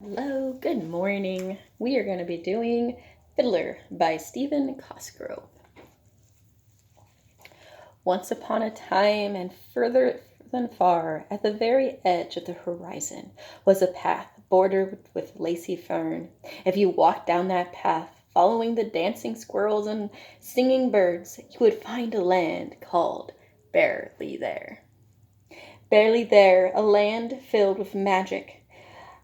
Hello, good morning. We are going to be doing Fiddler by Stephen Cosgrove. Once upon a time and further than far, at the very edge of the horizon, was a path bordered with lacy fern. If you walked down that path, following the dancing squirrels and singing birds, you would find a land called Barely There. Barely There, a land filled with magic.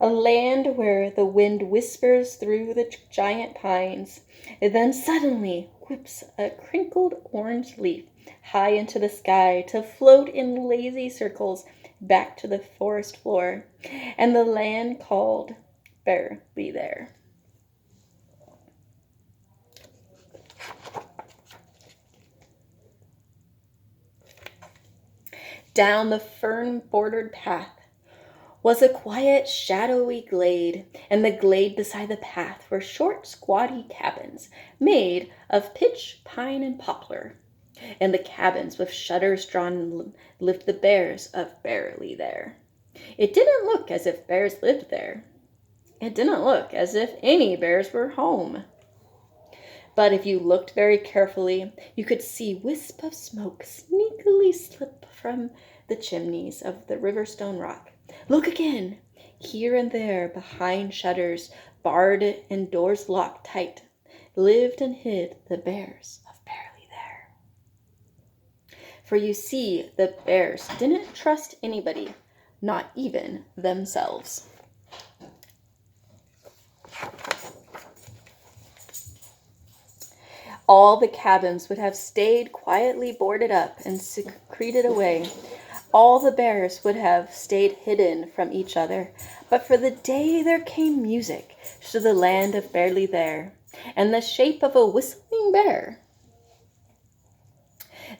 A land where the wind whispers through the giant pines, and then suddenly whips a crinkled orange leaf high into the sky to float in lazy circles back to the forest floor, and the land called Barely There. Down the fern-bordered path was a quiet, shadowy glade, and the glade beside the path were short, squatty cabins made of pitch, pine, and poplar. In the cabins with shutters drawn lived the bears of Barely There. It didn't look as if bears lived there. It didn't look as if any bears were home. But if you looked very carefully, you could see wisps of smoke sneakily slip from the chimneys of the Riverstone Rock. Look again! Here and there, behind shutters, barred and doors locked tight, lived and hid the bears of Barely There. For you see, the bears didn't trust anybody, not even themselves. All the cabins would have stayed quietly boarded up and secreted away. All the bears would have stayed hidden from each other, but for the day there came music to the land of Barely There, and the shape of a whistling bear.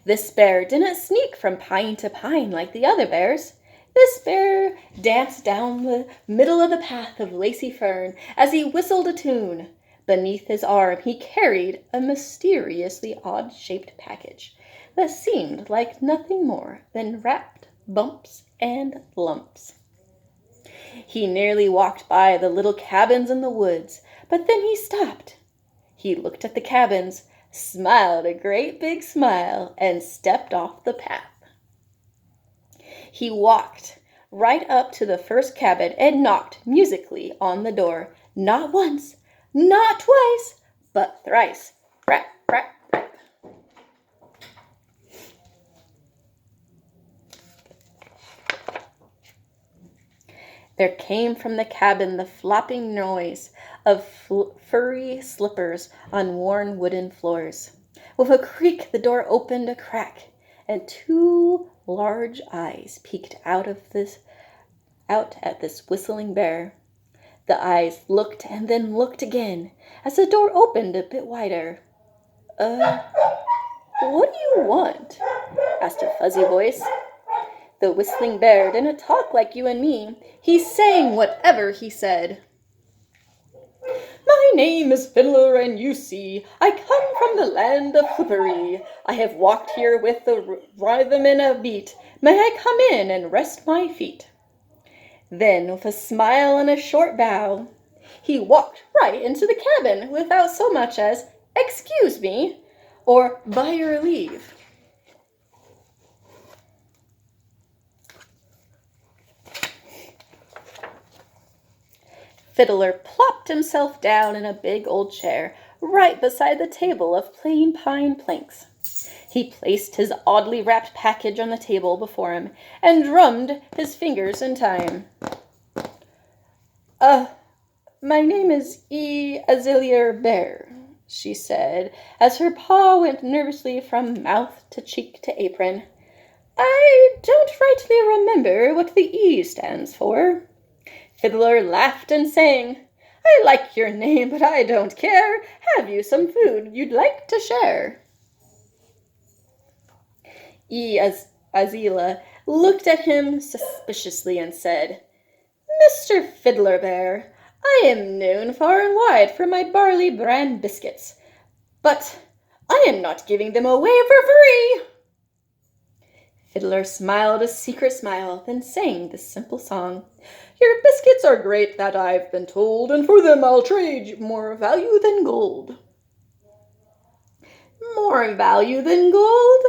This bear didn't sneak from pine to pine like the other bears. This bear danced down the middle of the path of lacy fern as he whistled a tune. Beneath his arm he carried a mysteriously odd-shaped package that seemed like nothing more than wrapped bumps and lumps. He nearly walked by the little cabins in the woods, but then he stopped. He looked at the cabins, smiled a great big smile, and stepped off the path. He walked right up to the first cabin and knocked musically on the door, not once, not twice, but thrice. Rap, rap, rap. There came from the cabin the flopping noise of furry slippers on worn wooden floors. With a creak, the door opened a crack, and two large eyes peeked out at this whistling bear. The eyes looked and then looked again as the door opened a bit wider. What do you want?" asked a fuzzy voice. The whistling bear didn't talk like you and me. He sang whatever he said. "My name is Fiddler, and you see, I come from the land of Flippery. I have walked here with the rhythm in a beat. May I come in and rest my feet?" Then, with a smile and a short bow, he walked right into the cabin without so much as "Excuse me," or "By your leave." Fiddler plopped himself down in a big old chair right beside the table of plain pine planks. He placed his oddly wrapped package on the table before him and drummed his fingers in time. My name is Azalea Bear," she said, as her paw went nervously from mouth to cheek to apron. "I don't rightly remember what the E stands for." Fiddler laughed and sang, "I like your name, but I don't care. Have you some food you'd like to share?" Azila looked at him suspiciously and said, "Mr. Fiddler Bear, I am known far and wide for my barley bran biscuits, but I am not giving them away for free." Fiddler smiled a secret smile, then sang this simple song. Your biscuits are great, that I've been told, and for them I'll trade more value than gold. More value than gold?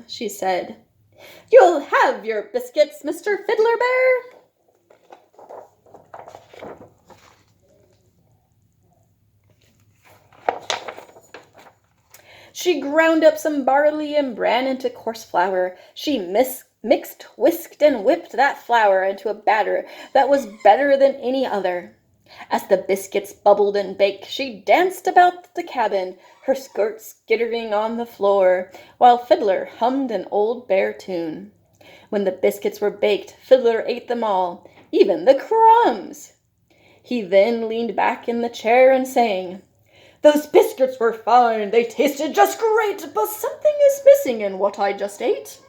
She said. You'll have your biscuits, Mr. Fiddler Bear. She ground up some barley and bran into coarse flour. She mixed, whisked, and whipped that flour into a batter that was better than any other. As the biscuits bubbled and baked, she danced about the cabin, her skirts skittering on the floor, while Fiddler hummed an old bear tune. When the biscuits were baked, Fiddler ate them all, even the crumbs. He then leaned back in the chair and sang, Those biscuits were fine, they tasted just great, but something is missing in what I just ate.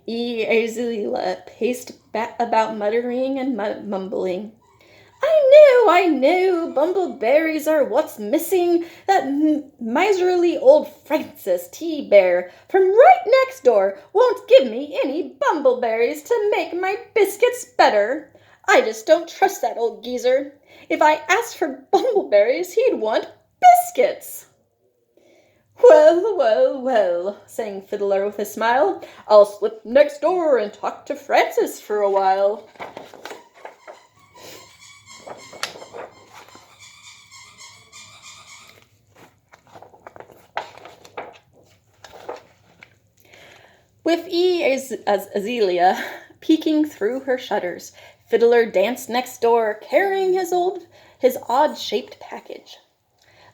Azalea paced about muttering and mumbling. I knew, bumbleberries are what's missing. That miserly old Francis T. Bear from right next door won't give me any bumbleberries to make my biscuits better. I just don't trust that old geezer. If I asked for bumbleberries, he'd want biscuits. Well, sang Fiddler with a smile. I'll slip next door and talk to Francis for a while. With Azalea peeking through her shutters, Fiddler danced next door, carrying his odd-shaped package.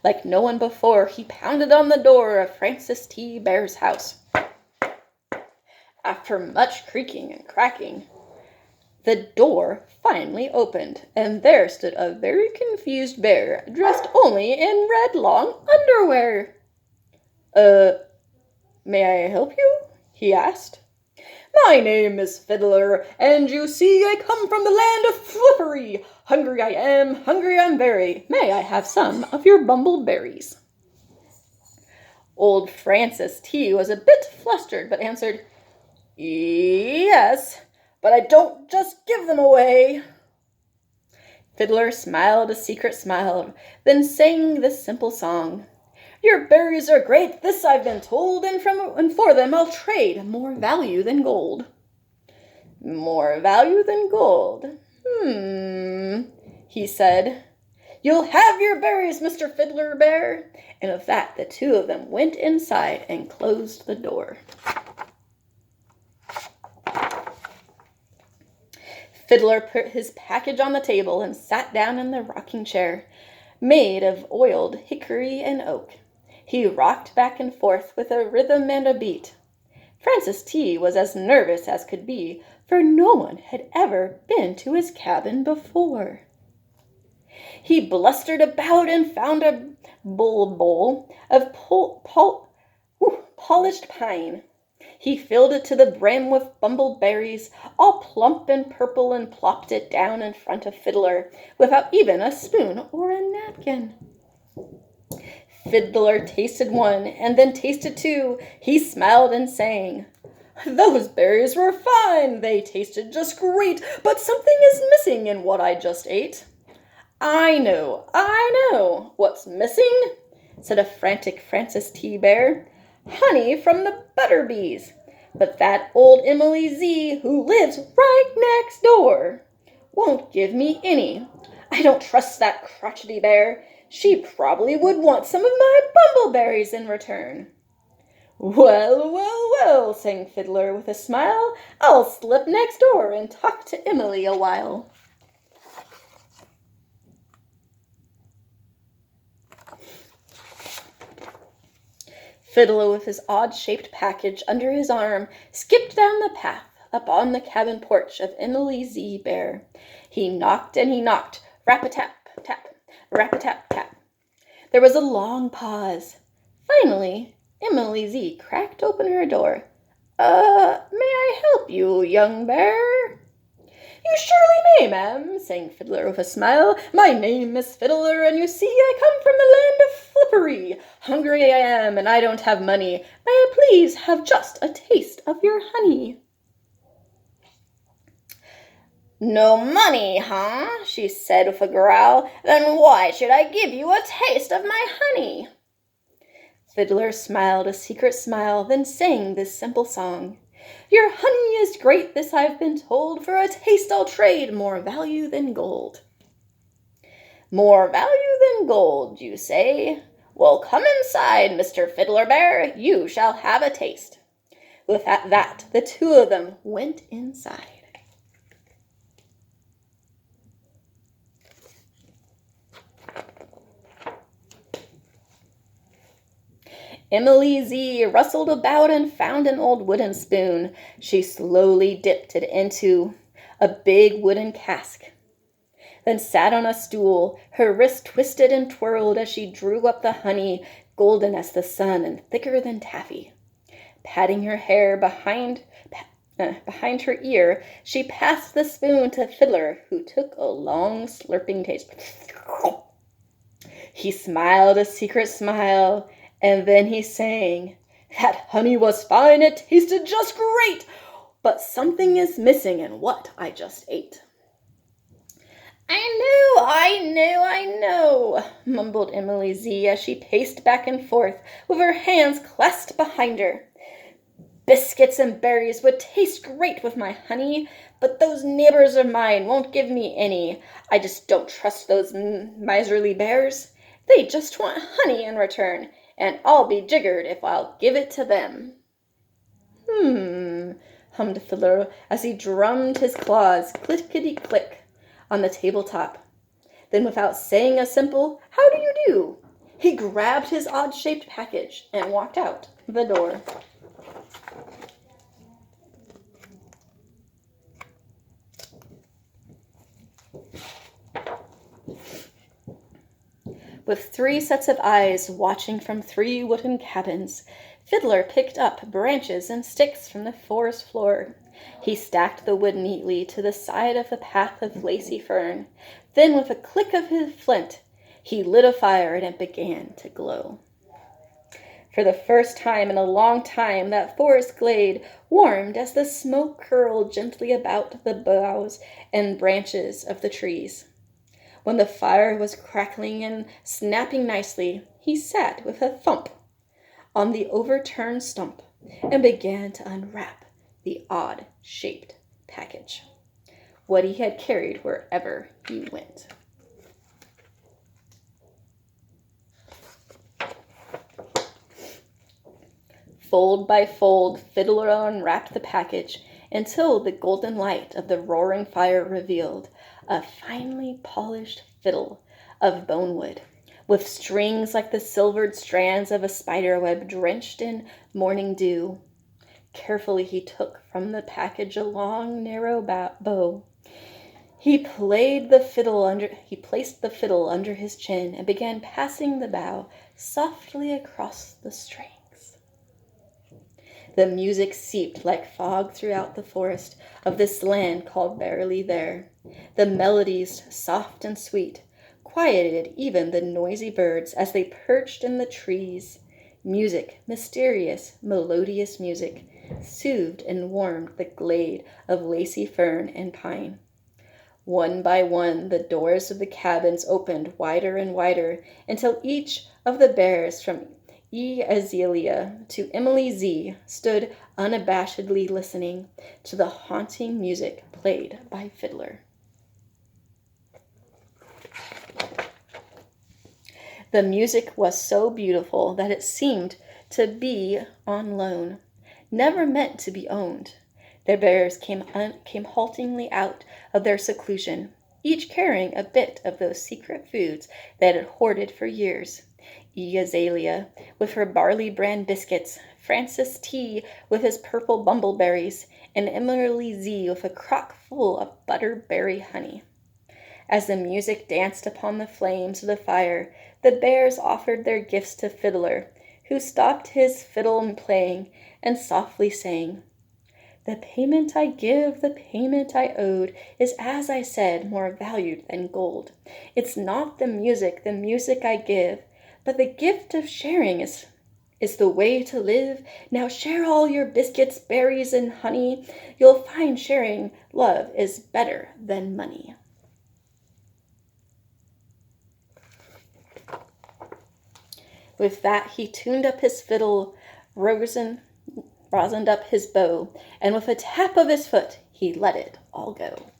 Like no one before, he pounded on the door of Francis T. Bear's house. After much creaking and cracking, the door finally opened, and there stood a very confused bear, dressed only in red long underwear. May I help you? He asked. My name is Fiddler, and you see I come from the land of Flippery. Hungry I am very. May I have some of your bumbleberries? Old Francis T. was a bit flustered, but answered, Yes, but I don't just give them away. Fiddler smiled a secret smile, then sang this simple song. Your berries are great, this I've been told, and for them I'll trade more value than gold. More value than gold? He said. You'll have your berries, Mr. Fiddler Bear. And with that, the two of them went inside and closed the door. Fiddler put his package on the table and sat down in the rocking chair, made of oiled hickory and oak. He rocked back and forth with a rhythm and a beat. Francis T. was as nervous as could be, for no one had ever been to his cabin before. He blustered about and found a bowl of polished pine. He filled it to the brim with bumbleberries, all plump and purple, and plopped it down in front of Fiddler, without even a spoon or a napkin. Fiddler tasted one, and then tasted two. He smiled and sang, Those berries were fine, they tasted just great, but something is missing in what I just ate. I know, what's missing, said a frantic Francis T. Bear. Honey from the butterbees. But that old Emily Z., who lives right next door, won't give me any. I don't trust that crotchety bear. She probably would want some of my bumbleberries in return. Well, sang Fiddler with a smile. I'll slip next door and talk to Emily a while. Fiddler, with his odd-shaped package under his arm, skipped down the path up on the cabin porch of Emily Z. Bear. He knocked and he knocked, rap-a-tap, tap, rap-a-tap, tap. There was a long pause. Finally, Emily Z. cracked open her door. May I help you, young bear? You surely may, ma'am, sang Fiddler with a smile. My name is Fiddler, and you see I come from the land of Flippery. Hungry I am, and I don't have money. May I please have just a taste of your honey? No money, huh? She said with a growl. Then why should I give you a taste of my honey? Fiddler smiled a secret smile, then sang this simple song. Your honey is great, this I've been told. For a taste I'll trade more value than gold. More value than gold, you say? Well, come inside, Mr. Fiddler Bear. You shall have a taste. With that, the two of them went inside. Emily Z rustled about and found an old wooden spoon. She slowly dipped it into a big wooden cask, then sat on a stool. Her wrist twisted and twirled as she drew up the honey, golden as the sun and thicker than taffy. Patting her hair behind her ear, she passed the spoon to Fiddler, who took a long slurping taste. He smiled a secret smile, and then he sang, That honey was fine, it tasted just great, but something is missing in what I just ate. I know, mumbled Emily Z as she paced back and forth with her hands clasped behind her. Biscuits and berries would taste great with my honey, but those neighbors of mine won't give me any. I just don't trust those miserly bears. They just want honey in return, and I'll be jiggered if I'll give it to them. Hummed Fiddler as he drummed his claws clickety-click on the tabletop. Then, without saying a simple, "How do you do?" he grabbed his odd-shaped package and walked out the door. With 3 sets of eyes watching from 3 wooden cabins, Fiddler picked up branches and sticks from the forest floor. He stacked the wood neatly to the side of the path of lacy fern. Then, with a click of his flint, he lit a fire and it began to glow. For the first time in a long time, that forest glade warmed as the smoke curled gently about the boughs and branches of the trees. When the fire was crackling and snapping nicely, he sat with a thump on the overturned stump and began to unwrap the odd-shaped package, what he had carried wherever he went. Fold by fold, Fiddler unwrapped the package until the golden light of the roaring fire revealed a finely polished fiddle of bonewood, with strings like the silvered strands of a spiderweb drenched in morning dew. Carefully he took from the package a long, narrow bow. He placed the fiddle under his chin and began passing the bow softly across the strings. The music seeped like fog throughout the forest of this land called Barely There. The melodies, soft and sweet, quieted even the noisy birds as they perched in the trees. Music, mysterious, melodious music, soothed and warmed the glade of lacy fern and pine. One by one, the doors of the cabins opened wider and wider until each of the bears from Azalea to Emily Z stood unabashedly listening to the haunting music played by Fiddler. The music was so beautiful that it seemed to be on loan, never meant to be owned. The bears came haltingly out of their seclusion, each carrying a bit of those secret foods they had hoarded for years. Azalea with her barley bran biscuits, Francis T with his purple bumbleberries, and Emily Z with a crock full of butterberry honey. As the music danced upon the flames of the fire, the bears offered their gifts to Fiddler, who stopped his fiddle playing and softly sang, "The payment I give, the payment I owed, is, as I said, more valued than gold. It's not the music I give, but the gift of sharing is is the way to live. Now share all your biscuits, berries, and honey. You'll find sharing love is better than money. With that, he tuned up his fiddle, rosined up his bow, and with a tap of his foot, he let it all go.